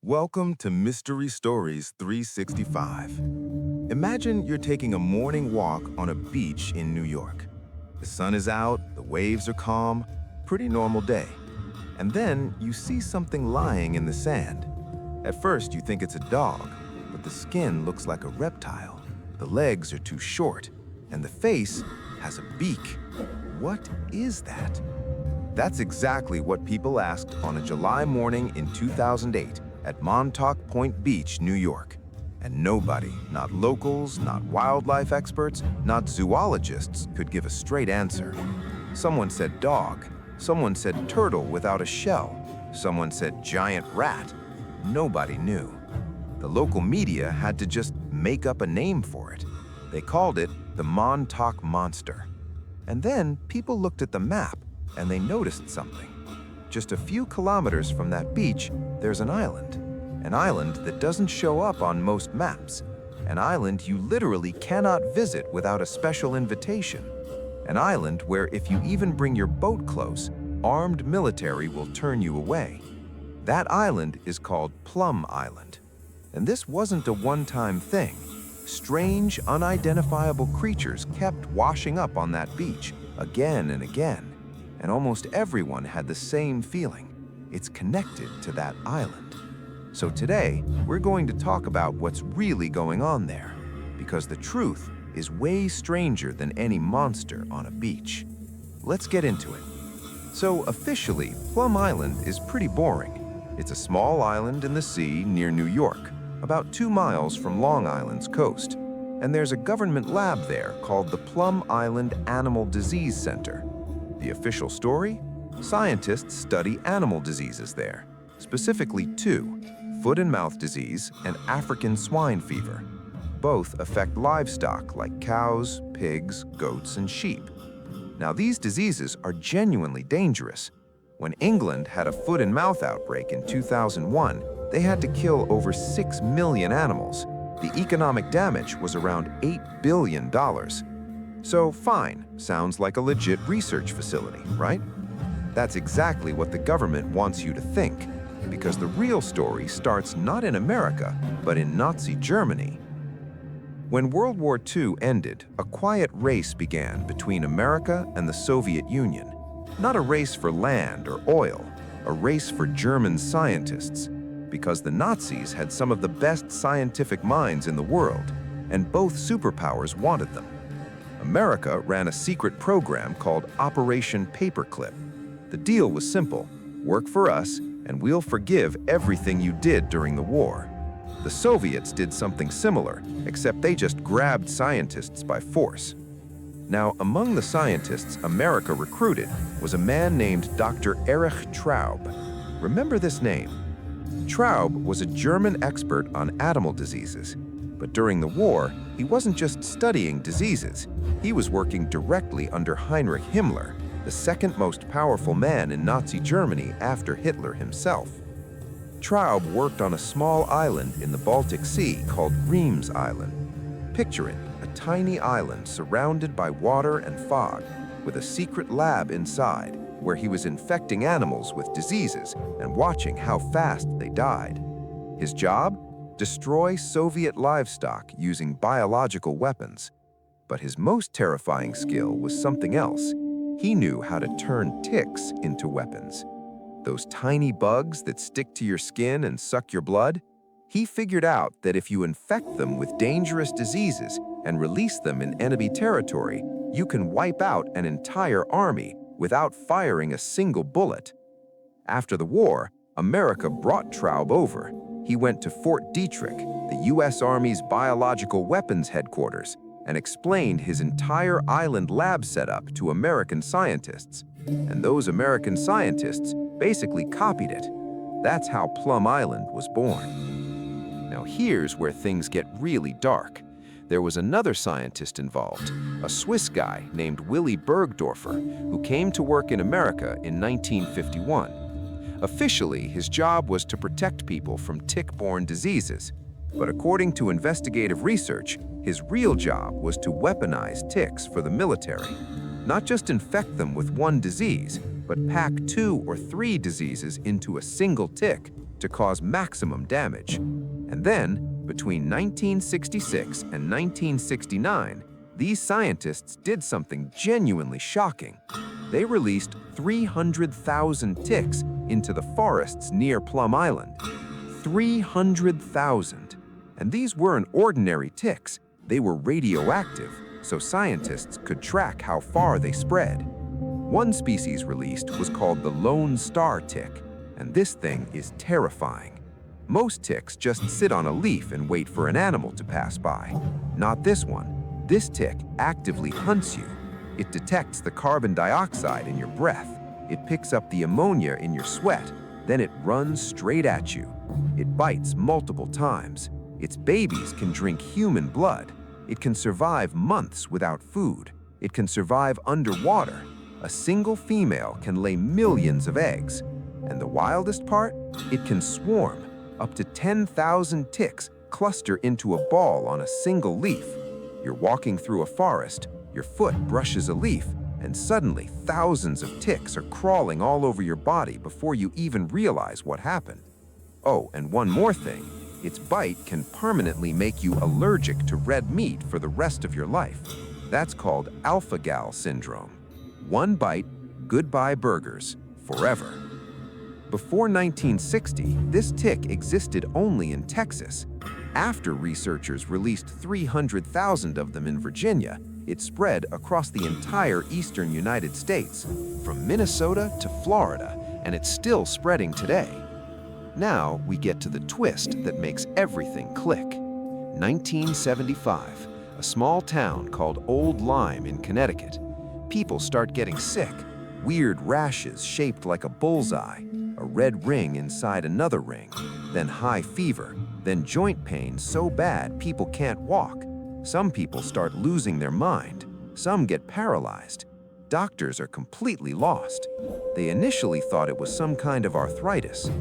Welcome to Mystery Stories 365. Imagine you're taking a morning walk on a beach in New York. The sun is out, the waves are calm, pretty normal day. And then you see something lying in the sand. At first you think it's a dog, but the skin looks like a reptile. The legs are too short, and the face has a beak. What is that? That's exactly what people asked on a July morning in 2008 at Montauk Beach, New York. And nobody, not locals, not wildlife experts, not zoologists, could give a straight answer. Someone said dog, someone said turtle without a shell, someone said giant rat. Nobody knew. The local media had to just make up a name for it. They called it the Montauk Monster. And then people looked at the map and they noticed something. Just a few kilometers from that beach, there's an island that doesn't show up on most maps, an island you literally cannot visit without a special invitation, an island where if you even bring your boat close, armed military will turn you away. That island is called Plum Island. And this wasn't a one-time thing. Strange, unidentifiable creatures kept washing up on that beach again and again. And almost everyone had the same feeling. It's connected to that island. So today, we're going to talk about what's really going on there, because the truth is way stranger than any monster on a beach. Let's get into it. So officially, Plum Island is pretty boring. It's a small island in the sea near New York, about 2 miles from Long Island's coast. And there's a government lab there called the Plum Island Animal Disease Center. The official story? Scientists study animal diseases there, specifically 2, foot and mouth disease and African swine fever. Both affect livestock like cows, pigs, goats, and sheep. Now, these diseases are genuinely dangerous. When England had a foot and mouth outbreak in 2001, they had to kill over 6 million animals. The economic damage was around $8 billion. So fine, sounds like a legit research facility, right? That's exactly what the government wants you to think, because the real story starts not in America, but in Nazi Germany. When World War II ended, a quiet race began between America and the Soviet Union. Not a race for land or oil, a race for German scientists, because the Nazis had some of the best scientific minds in the world, and both superpowers wanted them. America ran a secret program called Operation Paperclip. The deal was simple: work for us, and we'll forgive everything you did during the war. The Soviets did something similar, except they just grabbed scientists by force. Now, among the scientists America recruited was a man named Dr. Erich Traub. Remember this name? Traub was a German expert on animal diseases. But during the war, he wasn't just studying diseases. He was working directly under Heinrich Himmler, the second most powerful man in Nazi Germany after Hitler himself. Traub worked on a small island in the Baltic Sea called Reams Island. Picture it, a tiny island surrounded by water and fog, with a secret lab inside where he was infecting animals with diseases and watching how fast they died. His job? Destroy Soviet livestock using biological weapons. But his most terrifying skill was something else. He knew how to turn ticks into weapons. Those tiny bugs that stick to your skin and suck your blood? He figured out that if you infect them with dangerous diseases and release them in enemy territory, you can wipe out an entire army without firing a single bullet. After the war, America brought Traub over. He went to Fort Detrick, the U.S. Army's biological weapons headquarters, and explained his entire island lab setup to American scientists. And those American scientists basically copied it. That's how Plum Island was born. Now here's where things get really dark. There was another scientist involved, a Swiss guy named Willy Bergdorfer, who came to work in America in 1951. Officially, his job was to protect people from tick-borne diseases. But according to investigative research, his real job was to weaponize ticks for the military. Not just infect them with one disease, but pack 2 or 3 diseases into a single tick to cause maximum damage. And then, between 1966 and 1969, these scientists did something genuinely shocking. They released 300,000 ticks into the forests near Plum Island. 300,000. And these weren't ordinary ticks. They were radioactive, so scientists could track how far they spread. One species released was called the Lone Star tick, and this thing is terrifying. Most ticks just sit on a leaf and wait for an animal to pass by. Not this one. This tick actively hunts you. It detects the carbon dioxide in your breath. It picks up the ammonia in your sweat. Then it runs straight at you. It bites multiple times. Its babies can drink human blood. It can survive months without food. It can survive underwater. A single female can lay millions of eggs. And the wildest part? It can swarm. Up to 10,000 ticks cluster into a ball on a single leaf. You're walking through a forest, your foot brushes a leaf, and suddenly thousands of ticks are crawling all over your body before you even realize what happened. Oh, and one more thing. Its bite can permanently make you allergic to red meat for the rest of your life. That's called alpha-gal syndrome. One bite, goodbye burgers, forever. Before 1960, this tick existed only in Texas. After researchers released 300,000 of them in Virginia, it spread across the entire eastern United States, from Minnesota to Florida, and it's still spreading today. Now we get to the twist that makes everything click. 1975, a small town called Old Lyme in Connecticut. People start getting sick. Weird rashes shaped like a bullseye, a red ring inside another ring, then high fever, then joint pain so bad people can't walk. Some people start losing their mind. Some get paralyzed. Doctors are completely lost. They initially thought it was some kind of arthritis.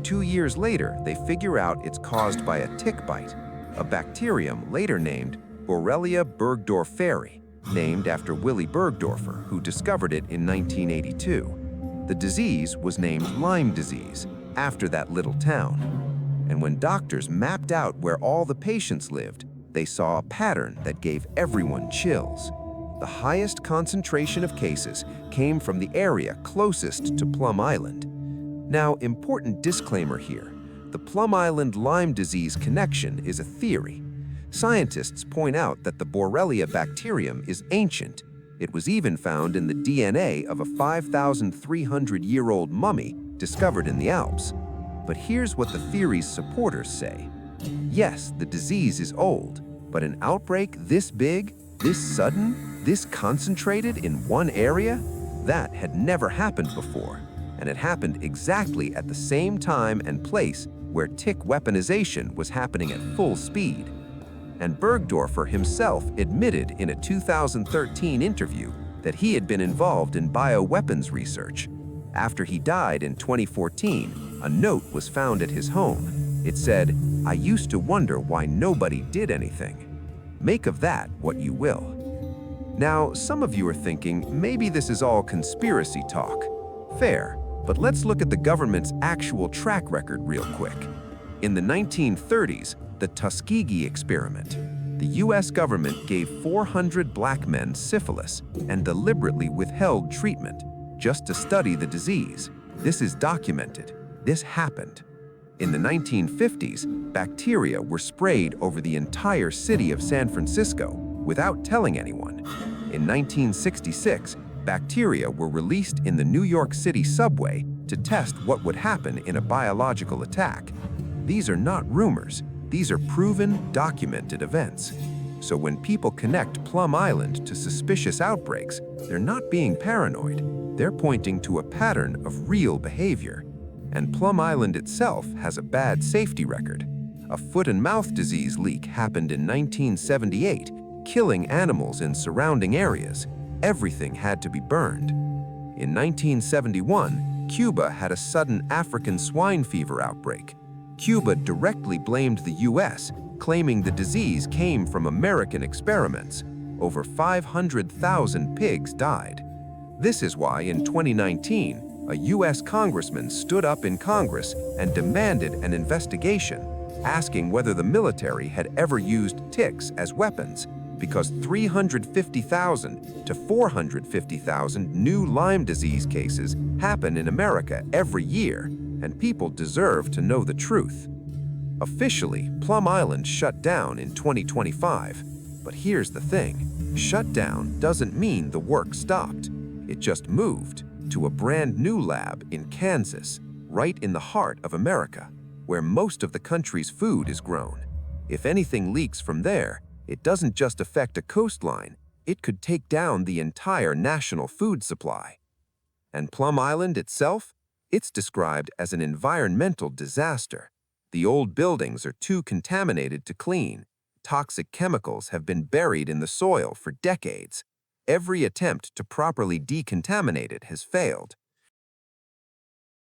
2 years later, they figure out it's caused by a tick bite, a bacterium later named Borrelia burgdorferi, named after Willy Burgdorfer, who discovered it in 1982. The disease was named Lyme Disease, after that little town. And when doctors mapped out where all the patients lived, they saw a pattern that gave everyone chills. The highest concentration of cases came from the area closest to Plum Island. Now, important disclaimer here. The Plum Island Lyme disease connection is a theory. Scientists point out that the Borrelia bacterium is ancient. It was even found in the DNA of a 5,300-year-old mummy discovered in the Alps. But here's what the theory's supporters say. Yes, the disease is old, but an outbreak this big, this sudden, this concentrated in one area? That had never happened before, and it happened exactly at the same time and place where tick weaponization was happening at full speed. And Burgdorfer himself admitted in a 2013 interview that he had been involved in bioweapons research. After he died in 2014, a note was found at his home. It said, "I used to wonder why nobody did anything." Make of that what you will. Now, some of you are thinking maybe this is all conspiracy talk. Fair, but let's look at the government's actual track record real quick. In the 1930s, the Tuskegee experiment, the US government gave 400 black men syphilis and deliberately withheld treatment just to study the disease. This is documented. This happened. In the 1950s, bacteria were sprayed over the entire city of San Francisco without telling anyone. In 1966, bacteria were released in the New York City subway to test what would happen in a biological attack. These are not rumors. These are proven, documented events. So when people connect Plum Island to suspicious outbreaks, they're not being paranoid. They're pointing to a pattern of real behavior. And Plum Island itself has a bad safety record. A foot-and-mouth disease leak happened in 1978, killing animals in surrounding areas. Everything had to be burned. In 1971, Cuba had a sudden African swine fever outbreak. Cuba directly blamed the US, claiming the disease came from American experiments. Over 500,000 pigs died. This is why in 2019, a U.S. congressman stood up in Congress and demanded an investigation, asking whether the military had ever used ticks as weapons, because 350,000 to 450,000 new Lyme disease cases happen in America every year, and people deserve to know the truth. Officially, Plum Island shut down in 2025. But here's the thing: shut down doesn't mean the work stopped. It just moved to a brand new lab in Kansas, right in the heart of America, where most of the country's food is grown. If anything leaks from there, it doesn't just affect a coastline, it could take down the entire national food supply. And Plum Island itself? It's described as an environmental disaster. The old buildings are too contaminated to clean. Toxic chemicals have been buried in the soil for decades. Every attempt to properly decontaminate it has failed.